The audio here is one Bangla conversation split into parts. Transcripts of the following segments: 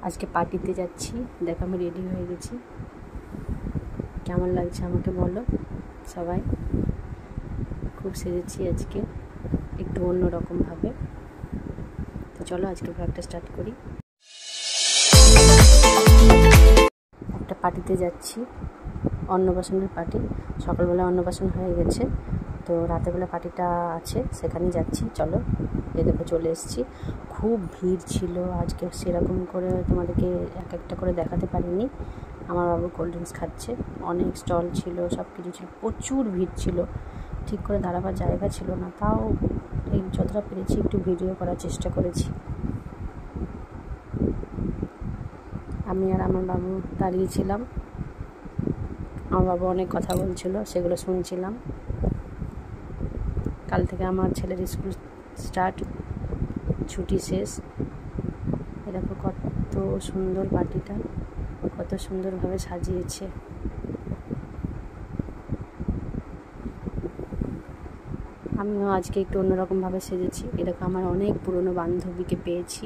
আজকে পার্টিতে যাচ্ছি। দেখো আমি রেডি হয়ে গেছি। কেমন লাগছে আমাকে বলো সবাই। খুব সেজেছি আজকে, একটু অন্যরকমভাবে। তো চলো আজকে ব্লগটা স্টার্ট করি। একটা পার্টিতে যাচ্ছি, অন্নপ্রাশনের পার্টি। সকালবেলা অন্নপ্রাশন হয়ে গেছে, তো রাতেরবেলা পার্টিটা আছে, সেখানে যাচ্ছি। চলো, এই দেখো চলে এসেছি। খুব ভিড় ছিল আজকে, সেরকম করে তোমাদেরকে এক একটা করে দেখাতে পারিনি। আমার বাবু কোল্ড ড্রিঙ্কস খাচ্ছে, অনেক স্টল ছিল, সব কিছু ছিল, প্রচুর ভিড় ছিল, ঠিক করে দাঁড়াবার জায়গা ছিল না। তাও এই যতটা পেরেছি একটু ভিডিও করার চেষ্টা করেছি। আমি আর আমার বাবু দাঁড়িয়েছিলাম, আমার বাবু অনেক কথা বলছিল, সেগুলো শুনছিলাম। কাল থেকে আমার ছেলের স্কুল স্টার্ট, ছুটি শেষ। এরকম কত সুন্দর পার্টিটা, কত সুন্দরভাবে সাজিয়েছে। আমিও আজকে একটু অন্যরকমভাবে সেজেছি। এরকম আমার অনেক পুরনো বান্ধবীকে পেয়েছি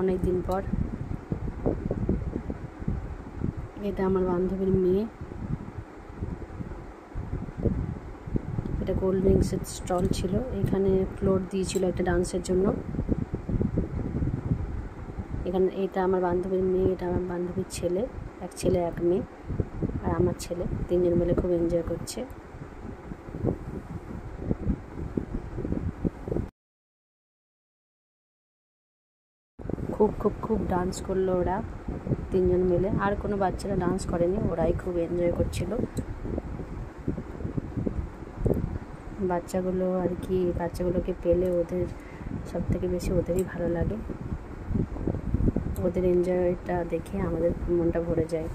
অনেক দিন পর। এটা আমার বান্ধবীর মেয়ে। এটা কোল্ড ড্রিঙ্কসের স্টল ছিল, এখানে ফ্লোর দিয়েছিল একটা ডান্সের জন্য। এখানে এটা আমার বান্ধবীর মেয়ে, এটা আমার বান্ধবীর ছেলে, এক ছেলে এক মেয়ে, আর আমার ছেলে, তিনজন মিলে খুব এনজয় করছে। খুব খুব খুব ডান্স করলো ওরা তিনজন মিলে, আর কোনো বাচ্চারা ডান্স করেনি, ওরাই খুব এনজয় করছিল। বাচ্চাগুলো আর কি, বাচ্চাগুলোকে পেলে ওদের সব থেকে বেশি ওদেরই ভালো লাগে। ওদের এনজয়টা দেখে আমাদের মনটা ভরে যায়।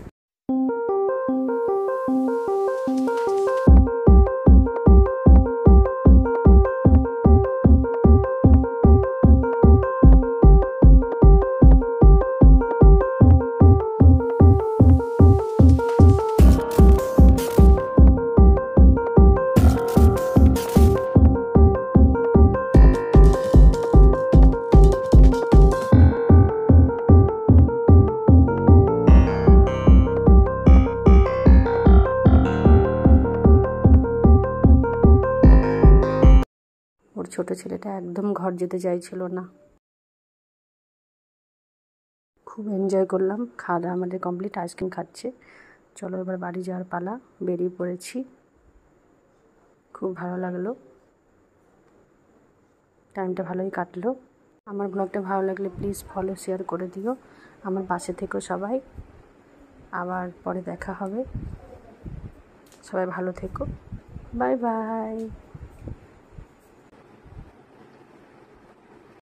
ওর ছোট ছেলেটা একদম ঘর যেতে চাইছিল না। খুব এনজয় করলাম। খাওয়া দাওয়া আমাদের কমপ্লিট, আইসক্রিম খাচ্ছে। চলো এবার বাড়ি যাওয়ার পালা, বেরিয়ে পড়েছি। খুব ভালো লাগলো, টাইমটা ভালোই কাটলো। আমার ব্লগটা ভালো লাগলে প্লিজ ফলো শেয়ার করে দিও, আমার পাশে থেকো সবাই। আবার পরে দেখা হবে, সবাই ভালো থেকো, বাই বাই।